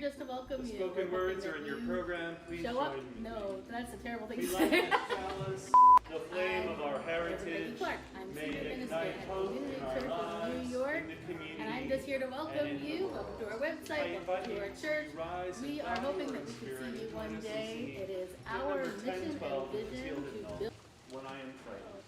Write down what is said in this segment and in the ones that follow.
just to welcome you. Spoken words are in your program. Please show join up. me. No, that's a terrible thing We to light say. the chalice, the flame of our heritage. Peggy Clarke. I'm May senior it minister ignite at hope Community in our Church in lives, New York, in the community, and I'm just here to welcome and in you. the world. Welcome to our I website. invite Welcome to our you church. to rise We in are power hoping that and we can spirit see you and one join us this day. evening. It is Hymn our number mission 1012, and vision sealed in to all. build. When I am frightened.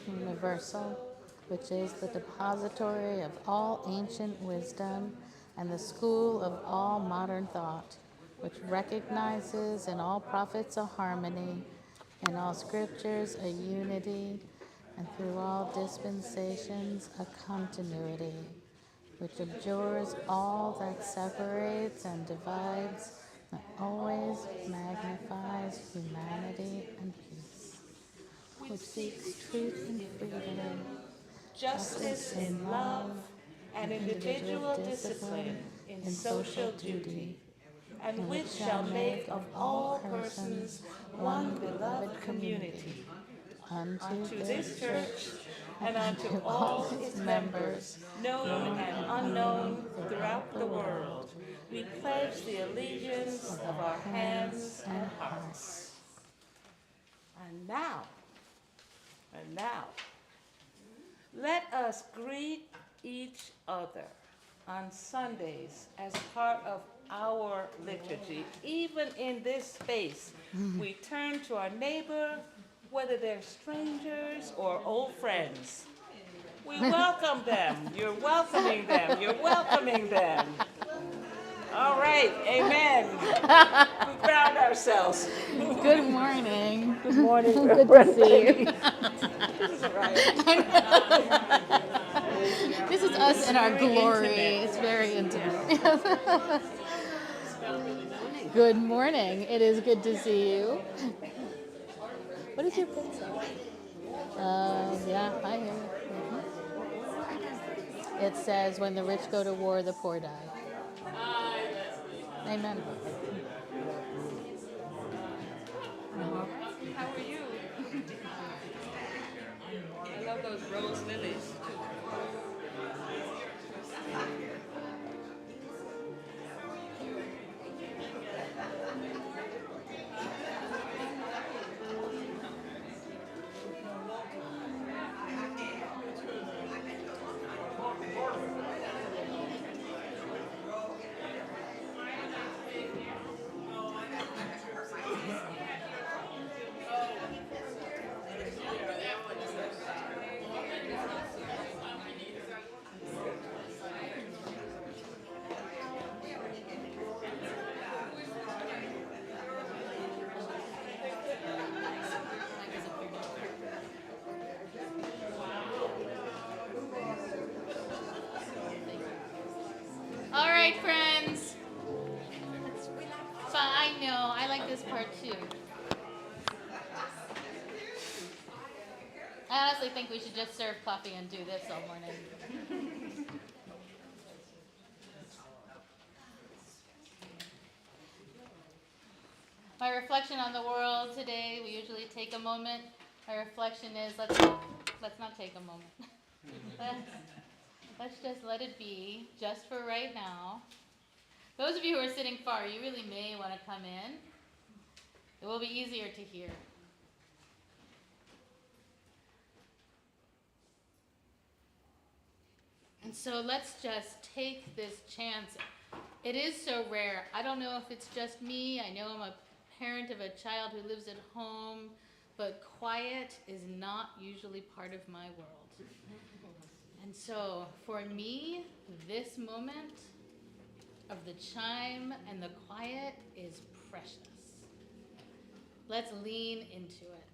Universal, which is the depository of all ancient wisdom and the school of all modern thought, which recognizes in all prophets a harmony, in all scriptures a unity, and through all dispensations a continuity, which abjures all that separates and divides, and always magnifies humanity and peace, which seeks truth and freedom, justice in love, and individual discipline in social duty, and which shall make of all persons one beloved community. Unto this church and unto all its members, known and unknown throughout the world, we pledge the allegiance of our hands and hearts. And now, let us greet each other on Sundays as part of our liturgy. Even in this space, we turn to our neighbor, whether they're strangers or old friends. We welcome them. You're welcoming them. You're welcoming them. All right, amen. We ground ourselves. Good morning. Good morning. Good to see you. This is all right. This is us in our very glory. intimate. It's very intimate. Good morning. It is good to see you. What does your pin say? Yeah, I hear you. It says, when the rich go to war, the poor die. Amen. How are you? I love those rose lilies. All right, friends. So I know, I like this part too. I honestly think we should just serve coffee and do this all morning. My reflection on the world today, we usually take a moment. My reflection is let's not take a moment. Let's just let it be, just for right now. Those of you who are sitting far, you really may want to come in. It will be easier to hear. And so let's just take this chance. It is so rare. I don't know if it's just me. I know I'm a parent of a child who lives at home, but quiet is not usually part of my world. And so for me, this moment of the chime and the quiet is precious. Let's lean into it.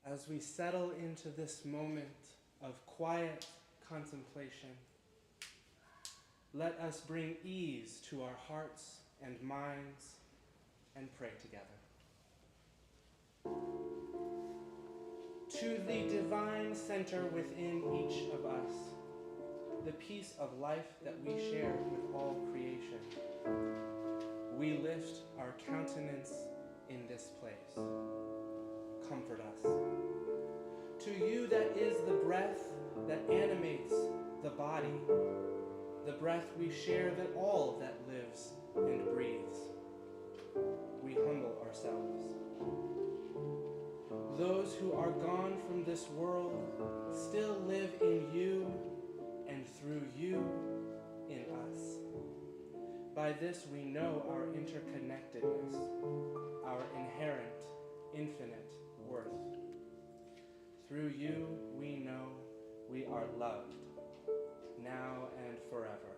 As we settle into this moment of quiet contemplation, let us bring ease to our hearts and minds and pray together. To the divine center within each of us, the piece of life that we share with all creation, we lift our countenance in this place. Comfort us. To you that is the breath that animates the body, the breath we share that all that lives and breathes, we humble ourselves. Those who are gone from this world still live in you and through By this we know our interconnectedness, our inherent, infinite worth. Through you, we know we are loved, now and forever.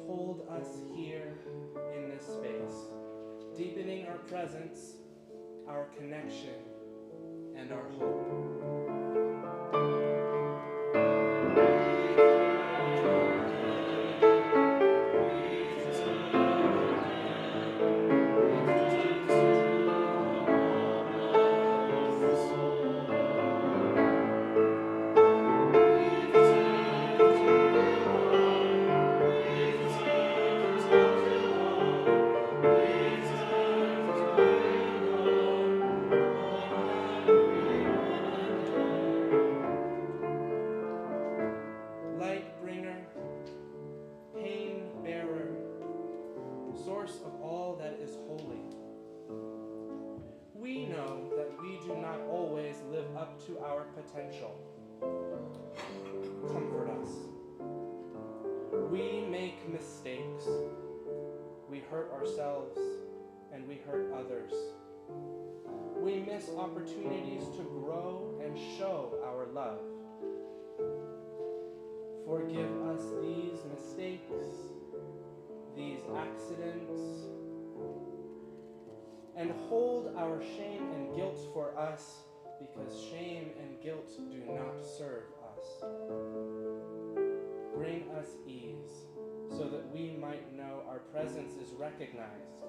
Hold us here in this space, deepening our presence, our connection, and our hope. Light bringer, pain bearer, source of all that is holy. We know that we do not always live up to our potential. Comfort us. We make mistakes. We hurt ourselves and we hurt others. We miss opportunities to grow and show our love. Forgive us these mistakes, these accidents, and hold our shame and guilt for us, because shame and guilt do not serve us. Bring us ease, so that we might know our presence is recognized,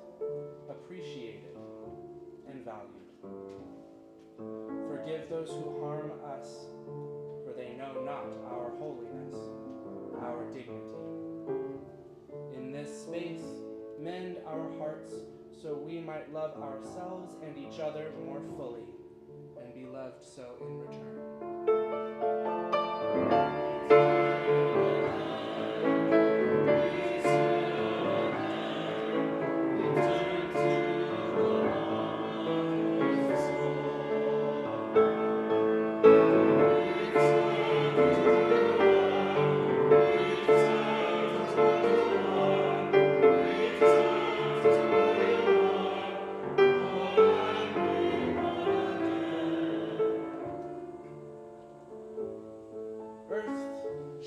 appreciated, and valued. Forgive those who harm us, for they know not our holiness, our dignity. In this space, mend our hearts so we might love ourselves and each other more fully, and be loved so in return.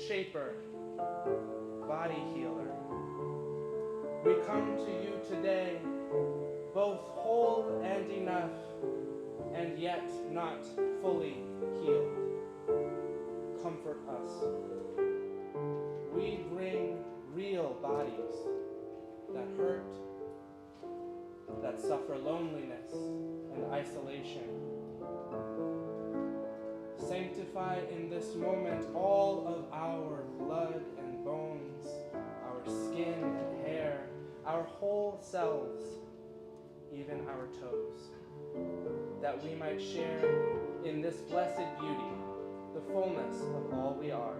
Shaper, body healer, we come to you today, both whole and enough, and yet not fully healed. Comfort us. We bring real bodies that hurt, that suffer loneliness and isolation. Sanctify in this moment all of our blood and bones, our skin and hair, our whole selves, even our toes, that we might share in this blessed beauty the fullness of all we are.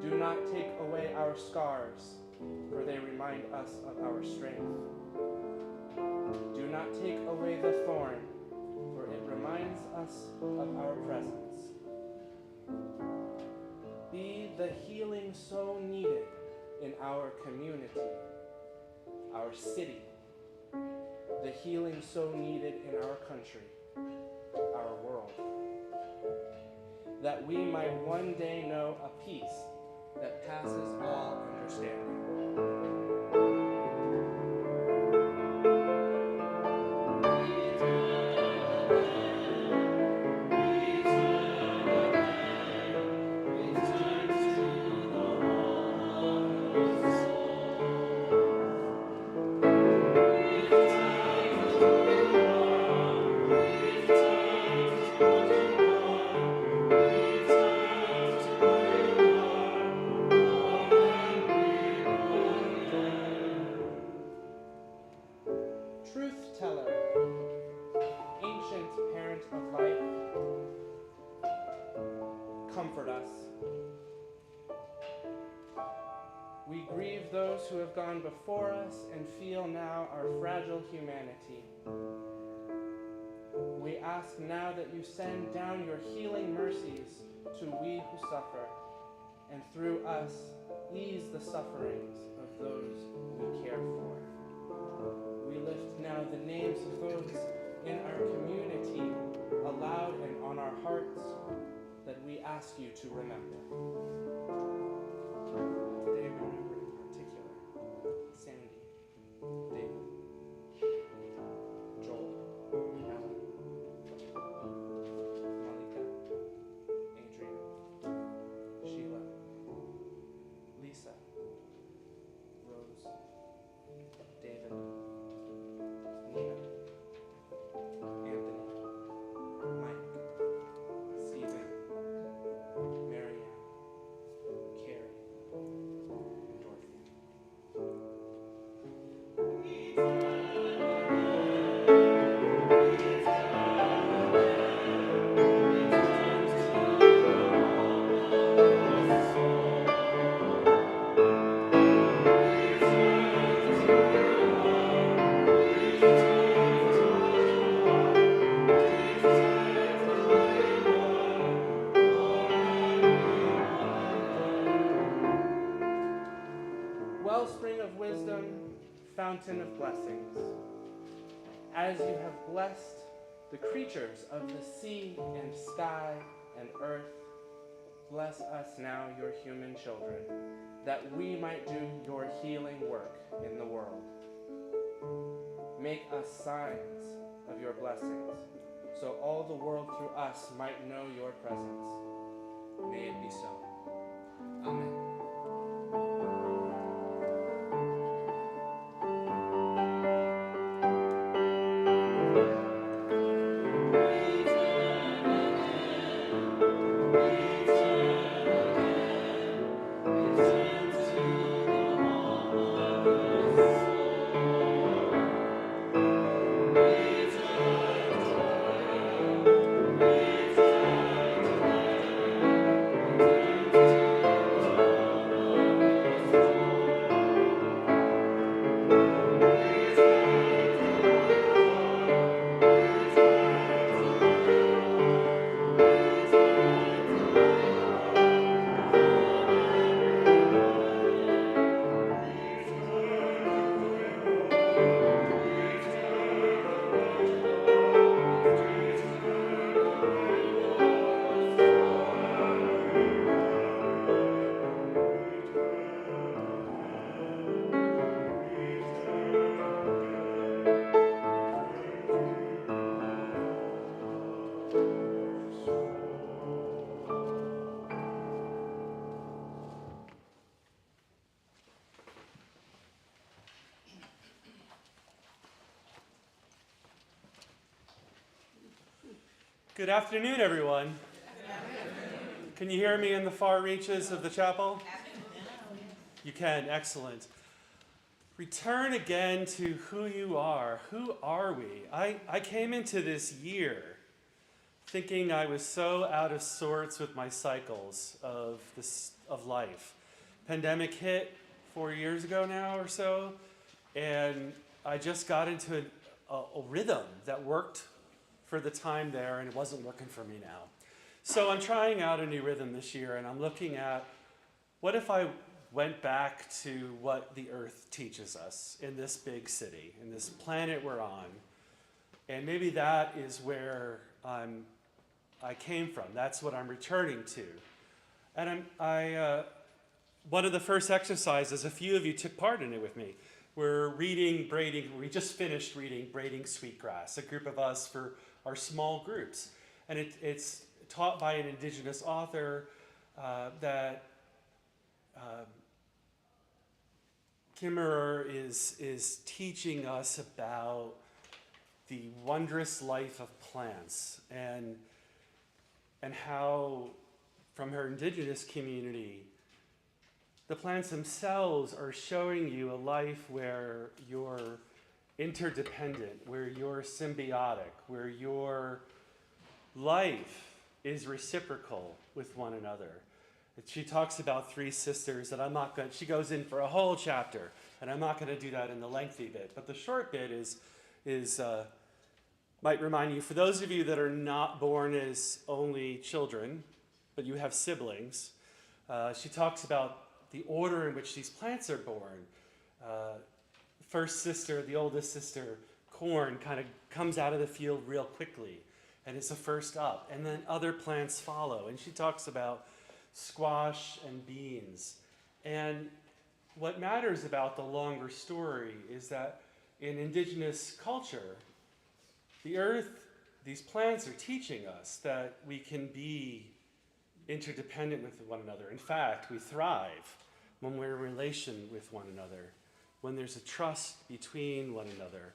Do not take away our scars, for they remind us of our strength. Do not take away the thorn, for it reminds us of our presence. Be the healing so needed in our community, our city, the healing so needed in our country, our world, that we might one day know a peace that passes all understanding. Truth teller, ancient parent of life, comfort us. We grieve those who have gone before us and feel now our fragile humanity. We ask now that you send down your healing mercies to we who suffer, and through us, ease the sufferings of those we care for. We lift now the names of those in our community aloud and on our hearts that we ask you to remember. Today we remember in particular Sandy, David, Joel, Ellen, Malika, Adrian, Sheila, Lisa, Rose, David, Nina, Anthony, Mike, Stephen, Marianne, Carrie, and Dorothy. Wellspring of wisdom, fountain of blessings, as you have blessed the creatures of the sea and sky and earth, bless us now, your human children, that we might do your healing work in the world. Make us signs of your blessings, so all the world through us might know your presence. May it be so. Amen. Good afternoon, everyone. Can you hear me in the far reaches of the chapel? You can, excellent. Return again to who you are. Who are we? I came into this year thinking I was so out of sorts with my cycles of life. Pandemic hit 4 years ago now or so, and I just got into a rhythm that worked for the time there, and it wasn't working for me now. So I'm trying out a new rhythm this year, and I'm looking at what if I went back to what the earth teaches us in this big city, in this planet we're on, and maybe that is where I came from. That's what I'm returning to. And one of the first exercises, a few of you took part in it with me. We just finished reading Braiding Sweetgrass, a group of us for our small groups. And it's taught by an indigenous author that Kimmerer is teaching us about the wondrous life of plants and how, from her indigenous community, the plants themselves are showing you a life where you're interdependent, where you're symbiotic, where your life is reciprocal with one another. She talks about three sisters that she goes in for a whole chapter, and I'm not going to do that in the lengthy bit, but the short bit might remind you, for those of you that are not born as only children, but you have siblings, she talks about the order in which these plants are born. First sister, the oldest sister, corn, kind of comes out of the field real quickly and is the first up. And then other plants follow. And she talks about squash and beans. And what matters about the longer story is that in indigenous culture, the earth, these plants are teaching us that we can be interdependent with one another. In fact, we thrive when we're in relation with one another, when there's a trust between one another.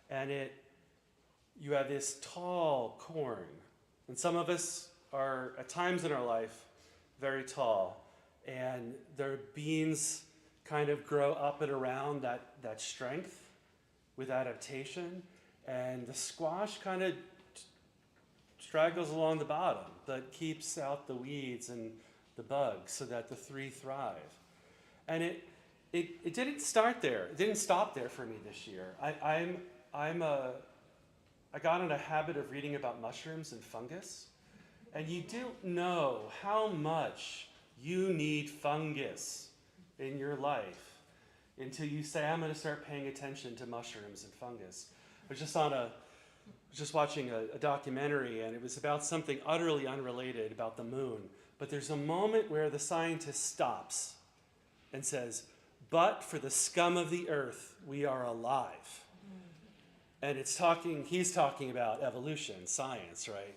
And you have this tall corn. And some of us are, at times in our life, very tall. And their beans kind of grow up and around that strength with adaptation. And the squash kind of straggles along the bottom, but keeps out the weeds and the bugs so that the three thrive. And it didn't start there. It didn't stop there for me this year. I got in a habit of reading about mushrooms and fungus, and you don't know how much you need fungus in your life until you say, I'm going to start paying attention to mushrooms and fungus. I was just watching a documentary, and it was about something utterly unrelated about the moon. But there's a moment where the scientist stops and says, but for the scum of the earth, we are alive. And he's talking about evolution, science, right?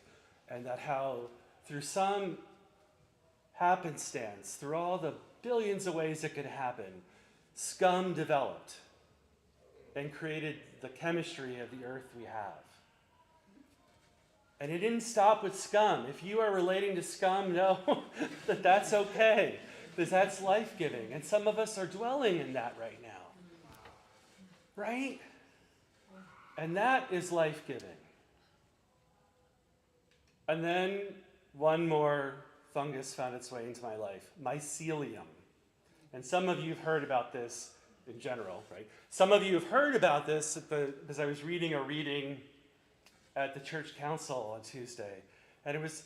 And that how through some happenstance, through all the billions of ways it could happen, scum developed and created the chemistry of the earth we have. And it didn't stop with scum. If you are relating to scum, know that that's okay, because that's life-giving. And some of us are dwelling in that right now. Right? And that is life-giving. And then one more fungus found its way into my life, mycelium. And some of you have heard about this in general, right? Some of you have heard about this because I was reading a reading at the church council on Tuesday. And it was,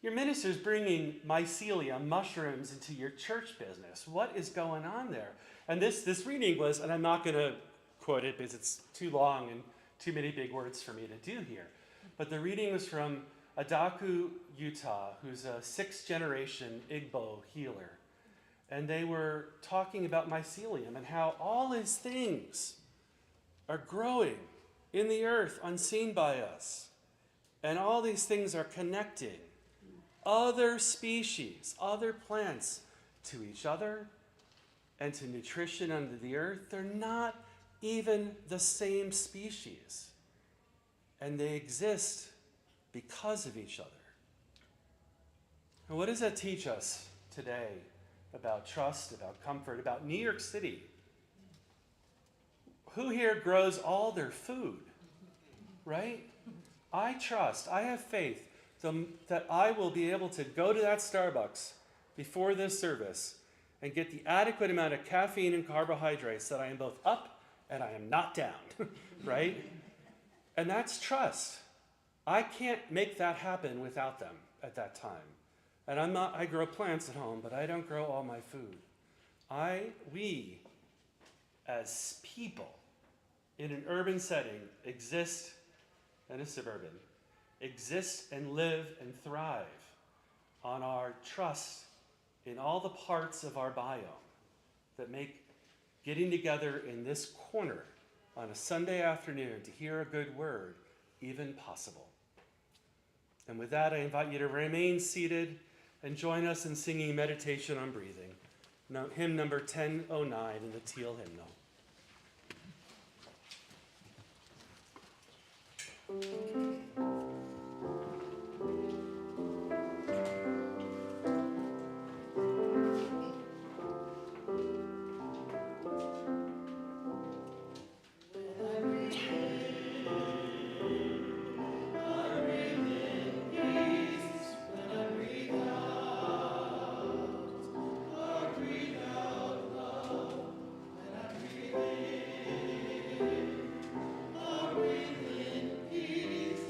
your minister's bringing mycelium, mushrooms, into your church business. What is going on there? And this reading was, and I'm not going to quote it because it's too long and too many big words for me to do here. But the reading was from Adaku, Utah, who's a 6th generation Igbo healer. And they were talking about mycelium and how all these things are growing in the earth unseen by us. And all these things are connecting other species, other plants to each other and to nutrition under the earth. They're not even the same species. And they exist because of each other. And what does that teach us today about trust, about comfort, about New York City? Who here grows all their food, right? I trust, I have faith that I will be able to go to that Starbucks before this service and get the adequate amount of caffeine and carbohydrates that I am both up and I am not down, right? And that's trust. I can't make that happen without them at that time. And I grow plants at home, but I don't grow all my food. We, as people in an urban setting, exist, and a suburban, exist and live and thrive on our trust in all the parts of our biome that make getting together in this corner on a Sunday afternoon to hear a good word even possible. And with that, I invite you to remain seated and join us in singing Meditation on Breathing, hymn number 1009 in the Teal hymnal. Peace.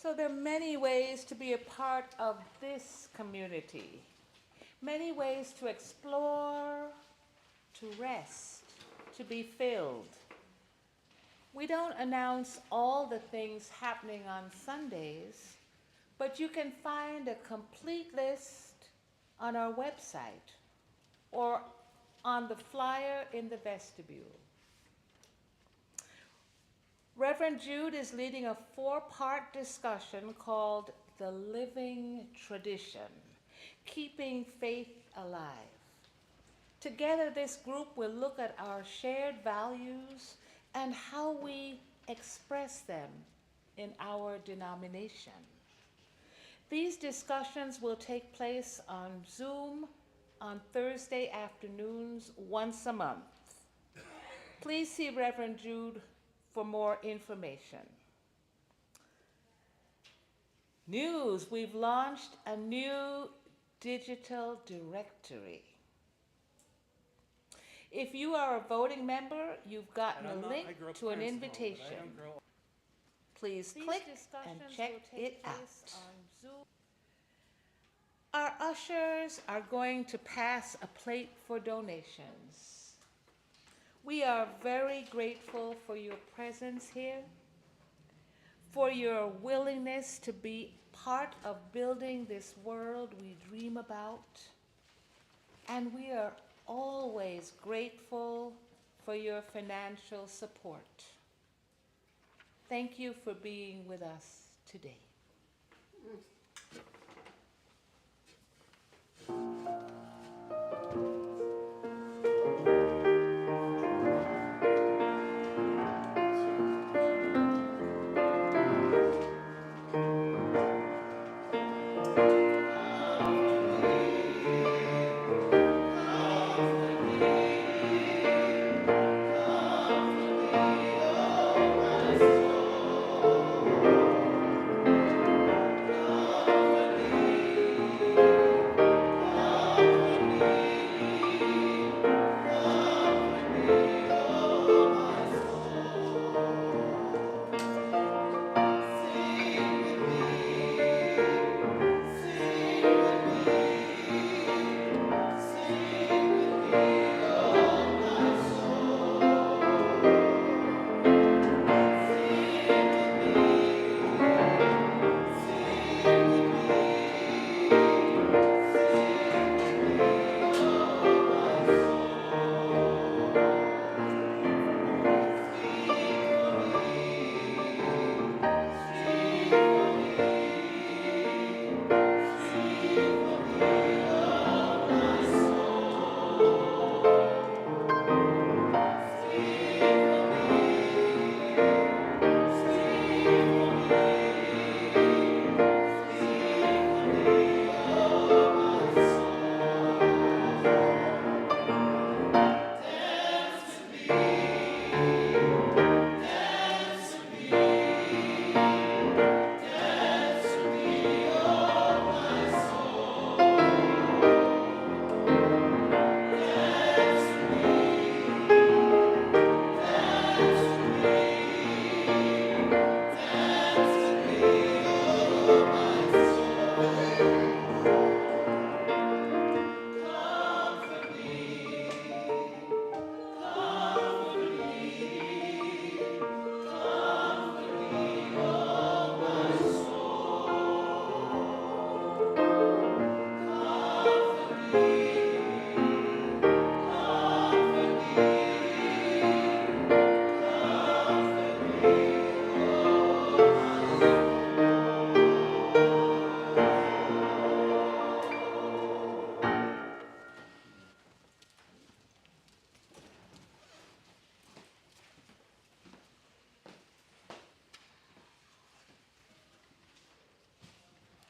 So there are many ways to be a part of this community, many ways to explore, to rest, to be filled. We don't announce all the things happening on Sundays, but you can find a complete list on our website or on the flyer in the vestibule. Reverend Jude is leading a 4-part discussion called The Living Tradition, Keeping Faith Alive. Together, this group will look at our shared values and how we express them in our denomination. These discussions will take place on Zoom on Thursday afternoons once a month. Please see Reverend Jude for more information. News, we've launched a new digital directory. If you are a voting member, you've gotten a link to an invitation. Please click and check it out. Our ushers are going to pass a plate for donations. We are very grateful for your presence here, for your willingness to be part of building this world we dream about, and we are always grateful for your financial support. Thank you for being with us today.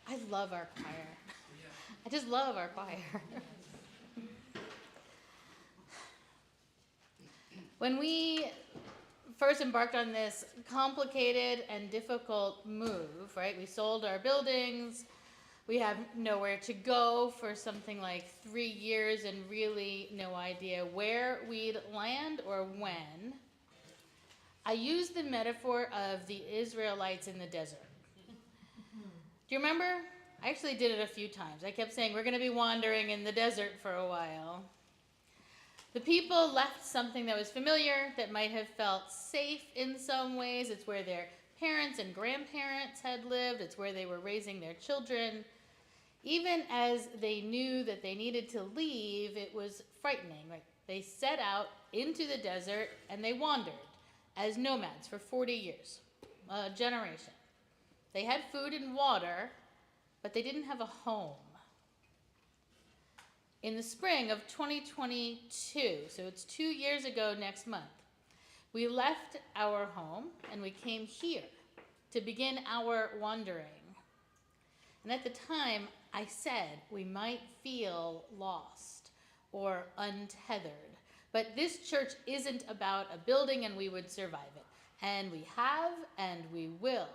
I love our choir. I just love our choir. When we first embarked on this complicated and difficult move, right? We sold our buildings. We have nowhere to go for something like 3 years and really no idea where we'd land or when. I used the metaphor of the Israelites in the desert. Do you remember? I actually did it a few times. I kept saying, we're going to be wandering in the desert for a while. The people left something that was familiar, that might have felt safe in some ways. It's where their parents and grandparents had lived. It's where they were raising their children. Even as they knew that they needed to leave, it was frightening. Right? They set out into the desert and they wandered as nomads for 40 years, a generation. They had food and water, but they didn't have a home. In the spring of 2022, so it's 2 years ago next month, we left our home and we came here to begin our wandering. And at the time, I said we might feel lost or untethered. But this church isn't about a building and we would survive it. And we have and we will.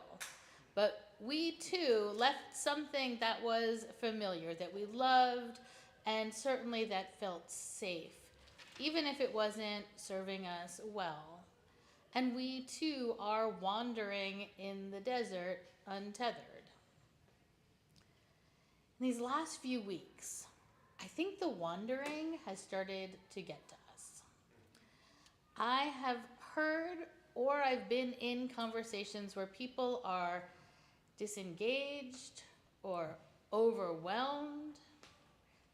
But we too left something that was familiar, that we loved, and certainly that felt safe, even if it wasn't serving us well. And we too are wandering in the desert untethered. In these last few weeks, I think the wandering has started to get to us. I have heard or I've been in conversations where people are disengaged or overwhelmed.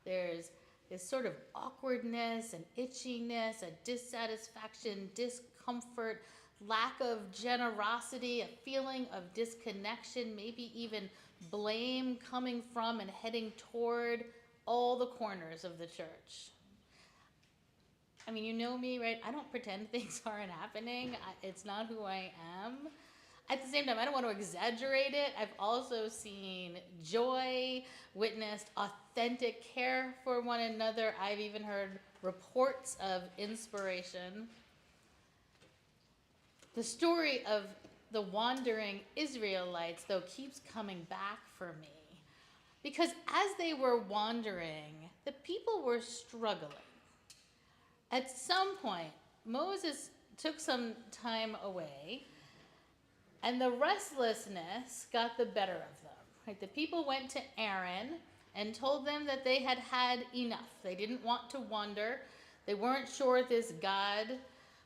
There's this sort of awkwardness and itchiness, a dissatisfaction, discomfort, lack of generosity, a feeling of disconnection, maybe even blame coming from and heading toward all the corners of the church. I mean, you know me, right? I don't pretend things aren't happening. It's not who I am. At the same time, I don't want to exaggerate it. I've also seen joy, witnessed authentic care for one another. I've even heard reports of inspiration. The story of the wandering Israelites, though, keeps coming back for me. Because as they were wandering, the people were struggling. At some point, Moses took some time away, and the restlessness got the better of them. Right? The people went to Aaron and told them that they had had enough. They didn't want to wander. They weren't sure this God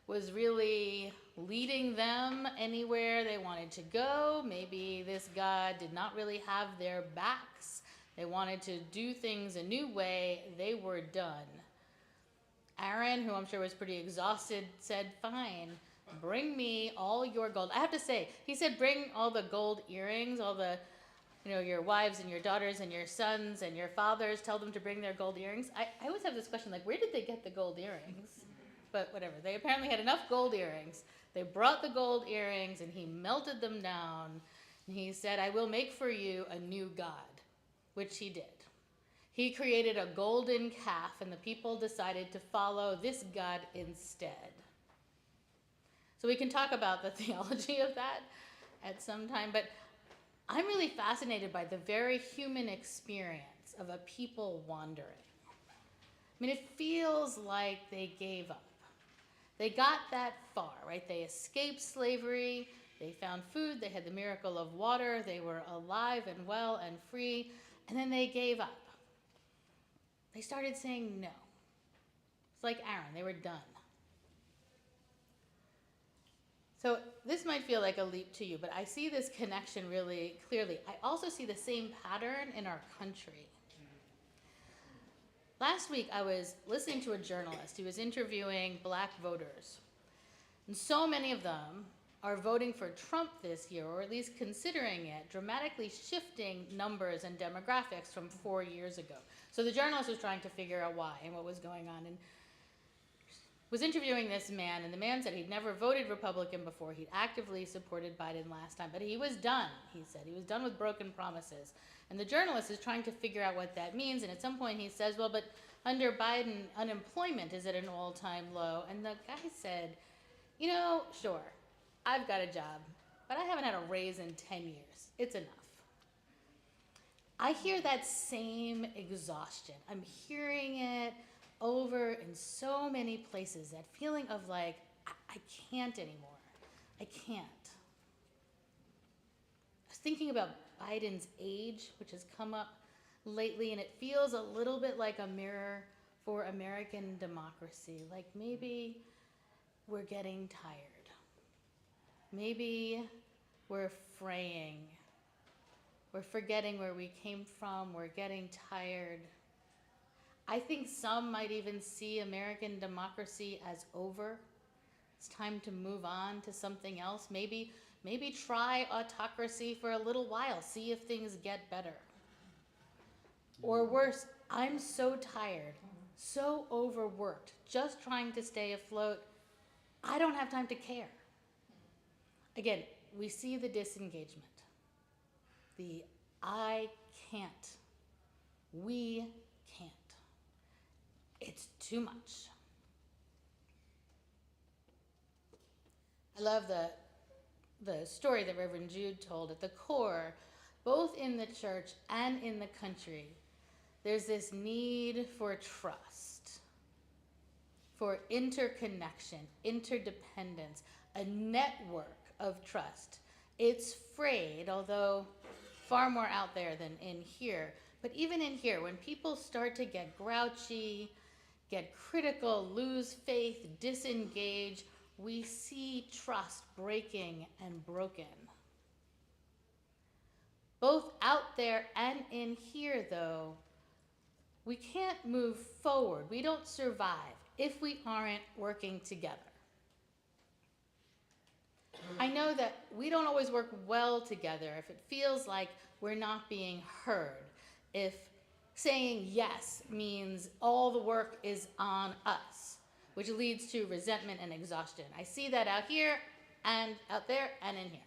was really leading them anywhere they wanted to go. Maybe this God did not really have their backs. They wanted to do things a new way. They were done. Aaron, who I'm sure was pretty exhausted, said, fine, bring me all your gold. I have to say, he said, bring all the gold earrings, all the, your wives and your daughters and your sons and your fathers, tell them to bring their gold earrings. I always have this question, like, where did they get the gold earrings? But whatever, they apparently had enough gold earrings. They brought the gold earrings and he melted them down. And he said, I will make for you a new God, which he did. He created a golden calf, and the people decided to follow this God instead. So we can talk about the theology of that at some time, but I'm really fascinated by the very human experience of a people wandering. I mean, it feels like they gave up. They got that far, right? They escaped slavery, they found food, they had the miracle of water, they were alive and well and free, and then they gave up. They started saying no. It's like Aaron, they were done. So this might feel like a leap to you, but I see this connection really clearly. I also see the same pattern in our country. Last week, I was listening to a journalist who was interviewing black voters. And so many of them are voting for Trump this year, or at least considering it, dramatically shifting numbers and demographics from 4 years ago. So the journalist was trying to figure out why and what was going on, and was interviewing this man, and the man said he'd never voted Republican before. He'd actively supported Biden last time, but he was done, he said. He was done with broken promises. And the journalist is trying to figure out what that means, and at some point he says, well, but under Biden, unemployment is at an all-time low. And the guy said, sure, I've got a job, but I haven't had a raise in 10 years. It's enough. I hear that same exhaustion. I'm hearing it over in so many places, that feeling of like, I can't anymore. I can't. thinking about Biden's age, which has come up lately, and it feels a little bit like a mirror for American democracy. Like maybe we're getting tired. Maybe we're fraying. We're forgetting where we came from. We're getting tired. I think some might even see American democracy as over. It's time to move on to something else. Maybe try autocracy for a little while, see if things get better. Or worse, I'm so tired, so overworked, just trying to stay afloat, I don't have time to care. Again, we see the disengagement. The I can't. We can't. It's too much. I love the story that Reverend Jude told. At the core, both in the church and in the country, there's this need for trust, for interconnection, interdependence, a network of trust. It's frayed, although far more out there than in here. But even in here, when people start to get grouchy, get critical, lose faith, disengage, we see trust breaking and broken. Both out there and in here, though, we can't move forward. We don't survive if we aren't working together. I know that we don't always work well together if it feels like we're not being heard, if saying yes means all the work is on us, which leads to resentment and exhaustion. I see that out here and out there and in here.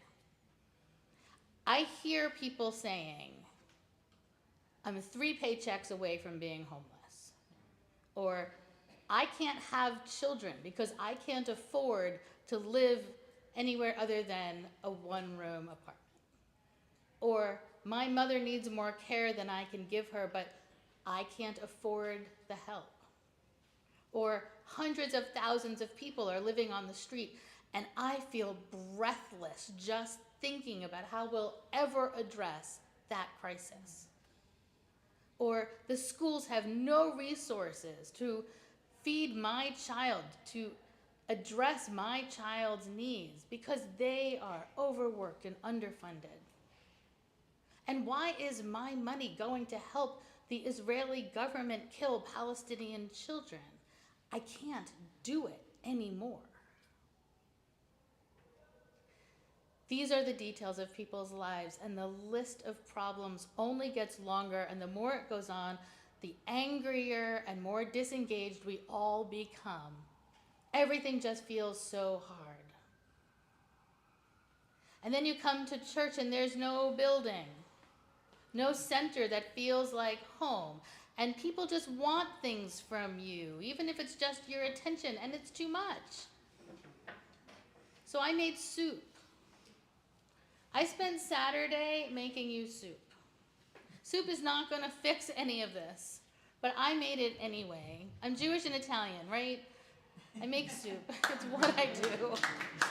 I hear people saying, I'm 3 paychecks away from being homeless. Or, I can't have children because I can't afford to live anywhere other than a 1-room apartment. Or, my mother needs more care than I can give her, but I can't afford the help. Or, hundreds of thousands of people are living on the street, and I feel breathless just thinking about how we'll ever address that crisis. Or, the schools have no resources to feed my child, to address my child's needs because they are overworked and underfunded. And why is my money going to help the Israeli government kill Palestinian children? I can't do it anymore. These are the details of people's lives, and the list of problems only gets longer, and the more it goes on, the angrier and more disengaged we all become. Everything just feels so hard. And then you come to church and there's no building, no center that feels like home. And people just want things from you, even if it's just your attention, and it's too much. So I made soup. I spent Saturday making you soup. Soup is not going to fix any of this, but I made it anyway. I'm Jewish and Italian, right? I make soup. It's what I do.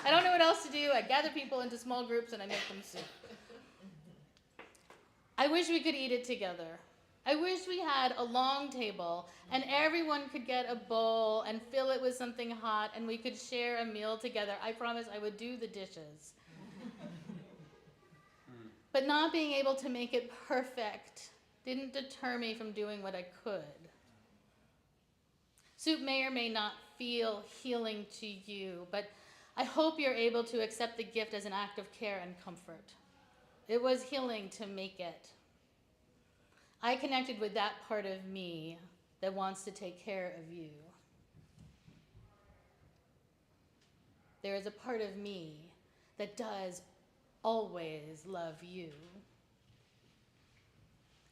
I don't know what else to do. I gather people into small groups and I make them soup. I wish we could eat it together. I wish we had a long table and everyone could get a bowl and fill it with something hot and we could share a meal together. I promise I would do the dishes. But not being able to make it perfect didn't deter me from doing what I could. Soup may or may not feel healing to you, but I hope you're able to accept the gift as an act of care and comfort. It was healing to make it. I connected with that part of me that wants to take care of you. There is a part of me that does always love you.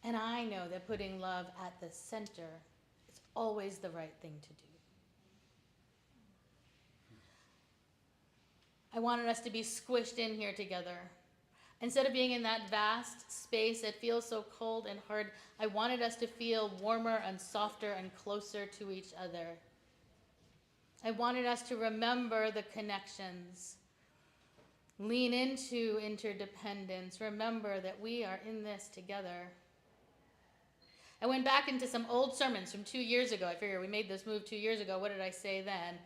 And I know that putting love at the center is always the right thing to do. I wanted us to be squished in here together. Instead of being in that vast space that feels so cold and hard, I wanted us to feel warmer and softer and closer to each other. I wanted us to remember the connections. Lean into interdependence. Remember that we are in this together. I went back into some old sermons from 2 years ago. I figured we made this move 2 years ago. What did I say then?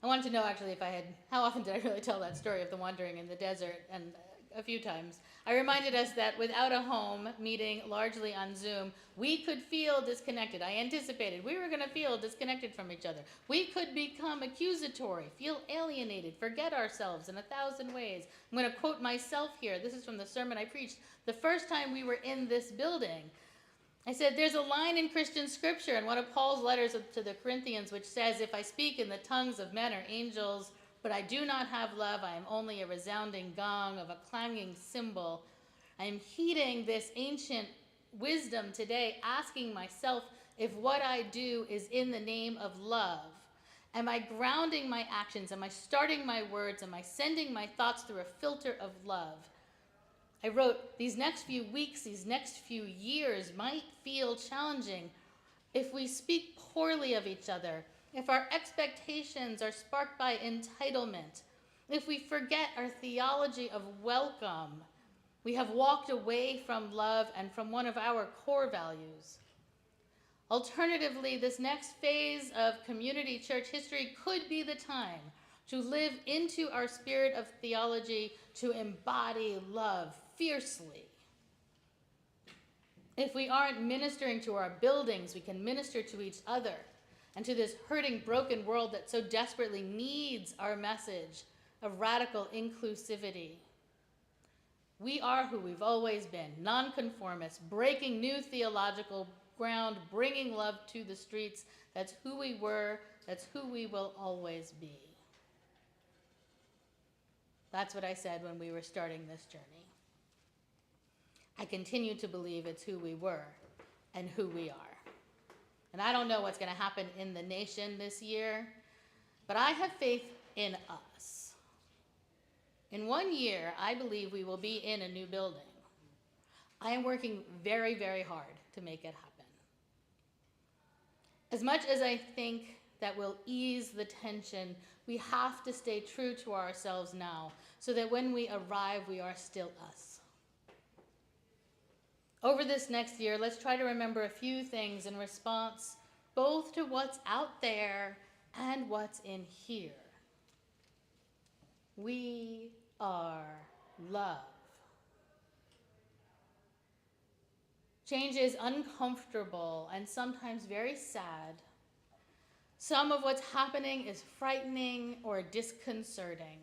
I wanted to know actually how often did I really tell that story of the wandering in the desert, and a few times. I reminded us that without a home, meeting largely on Zoom, we could feel disconnected. I anticipated we were going to feel disconnected from each other. We could become accusatory, feel alienated, forget ourselves in 1,000 ways. I'm going to quote myself here. This is from the sermon I preached the first time we were in this building. I said, there's a line in Christian scripture in one of Paul's letters to the Corinthians which says, if I speak in the tongues of men or angels, but I do not have love, I am only a resounding gong of a clanging cymbal. I am heeding this ancient wisdom today, asking myself if what I do is in the name of love. Am I grounding my actions? Am I starting my words? Am I sending my thoughts through a filter of love? I wrote, these next few weeks, these next few years might feel challenging if we speak poorly of each other, if our expectations are sparked by entitlement, if we forget our theology of welcome, we have walked away from love and from one of our core values. Alternatively, this next phase of community church history could be the time to live into our spirit of theology, to embody love fiercely. If we aren't ministering to our buildings, we can minister to each other and to this hurting, broken world that so desperately needs our message of radical inclusivity. We are who we've always been, nonconformists, breaking new theological ground, bringing love to the streets. That's who we were, that's who we will always be. That's what I said when we were starting this journey. I continue to believe it's who we were and who we are. And I don't know what's going to happen in the nation this year, but I have faith in us. In 1 year, I believe we will be in a new building. I am working very, very hard to make it happen. As much as I think that will ease the tension, we have to stay true to ourselves now so that when we arrive, we are still us. Over this next year, let's try to remember a few things in response both to what's out there and what's in here. We are love. Change is uncomfortable and sometimes very sad. Some of what's happening is frightening or disconcerting.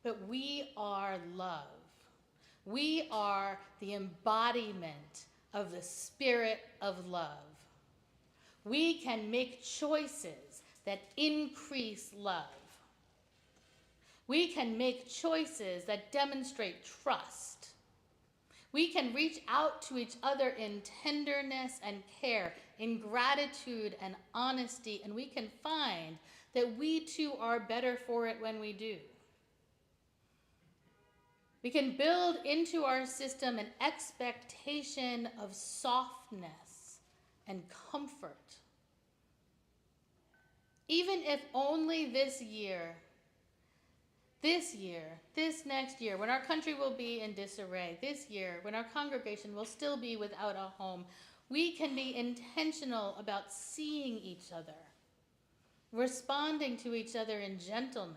But we are love. We are the embodiment of the spirit of love. We can make choices that increase love. We can make choices that demonstrate trust. We can reach out to each other in tenderness and care, in gratitude and honesty, and we can find that we too are better for it when we do. We can build into our system an expectation of softness and comfort. Even if only this next year, when our country will be in disarray, this year, when our congregation will still be without a home, we can be intentional about seeing each other, responding to each other in gentleness.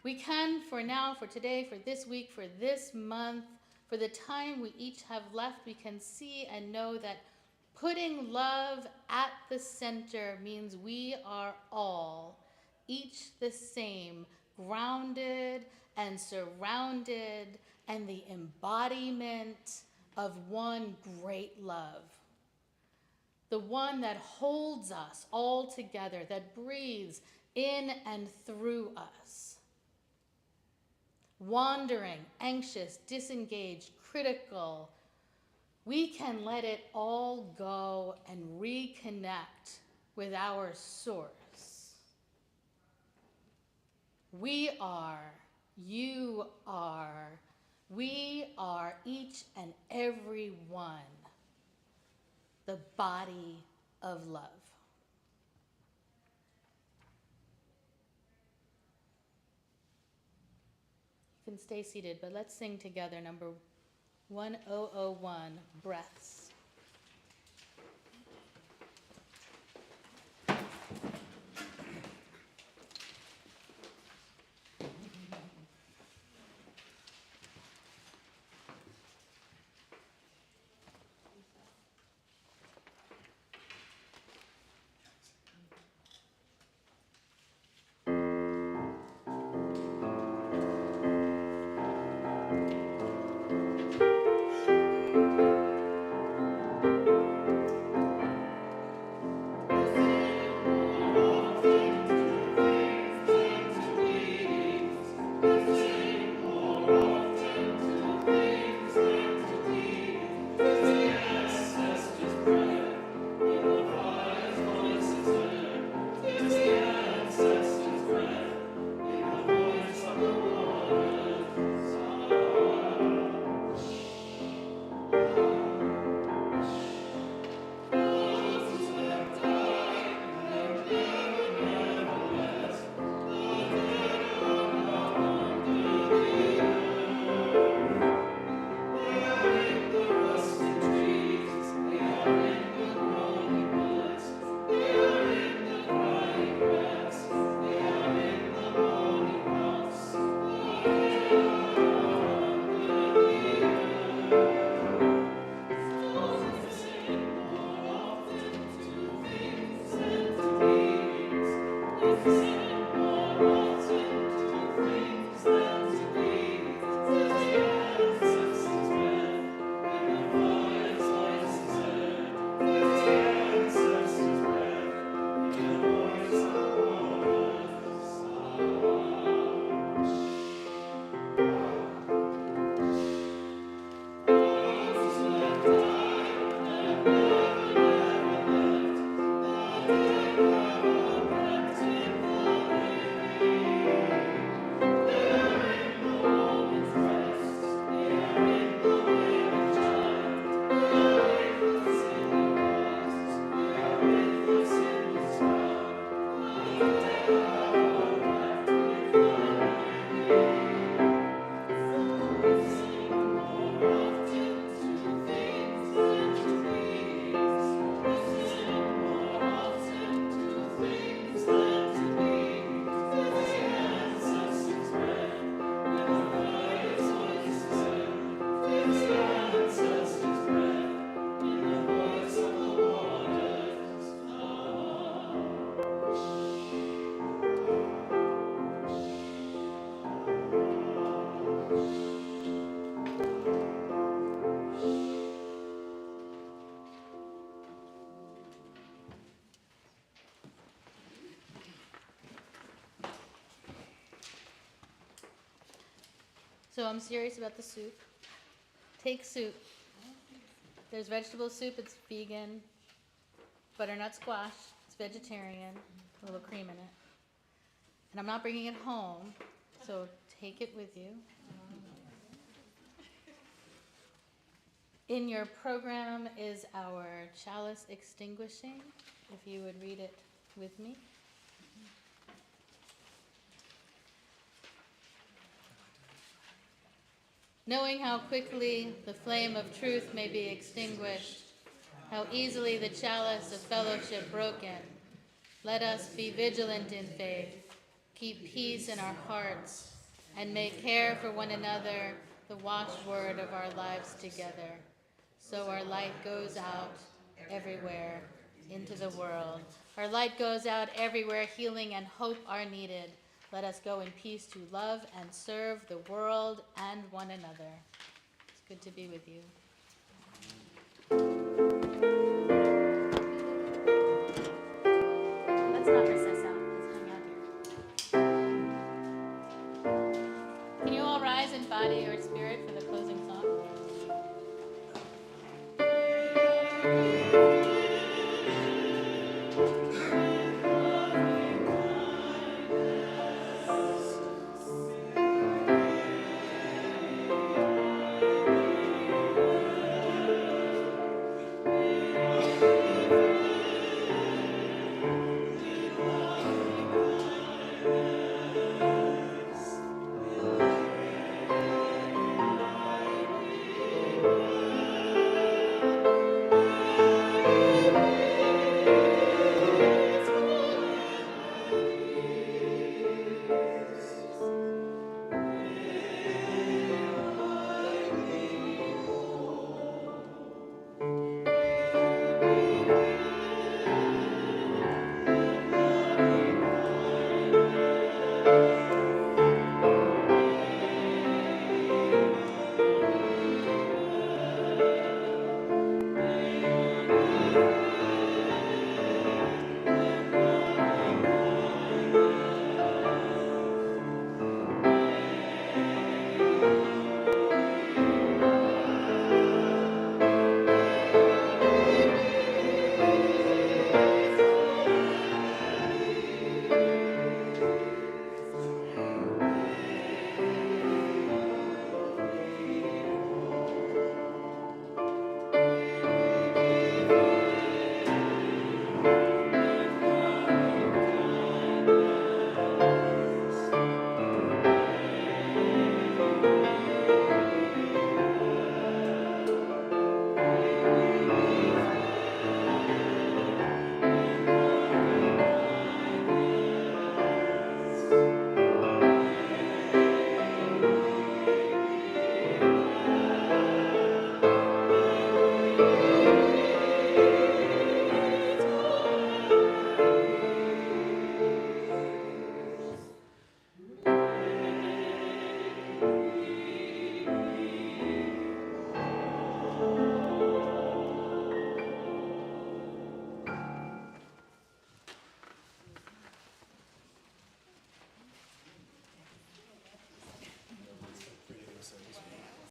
We can, for now, for today, for this week, for this month, for the time we each have left, we can see and know that putting love at the center means we are all each the same, grounded and surrounded, and the embodiment of one great love. The one that holds us all together, that breathes in and through us. Wandering, anxious, disengaged, critical, we can let it all go and reconnect with our source. We are, you are, we are each and every one the body of love. can stay seated, but let's sing together number 1001, Breaths. So I'm serious about the soup. Take soup. There's vegetable soup, it's vegan. Butternut squash, it's vegetarian, a little cream in it. And I'm not bringing it home, so take it with you. In your program is our chalice extinguishing, if you would read it with me. Knowing how quickly the flame of truth may be extinguished, how easily the chalice of fellowship broken, let us be vigilant in faith, keep peace in our hearts, and make care for one another the watchword of our lives together. So our light goes out everywhere into the world. Our light goes out everywhere, healing and hope are needed. Let us go in peace to love and serve the world and one another. It's good to be with you.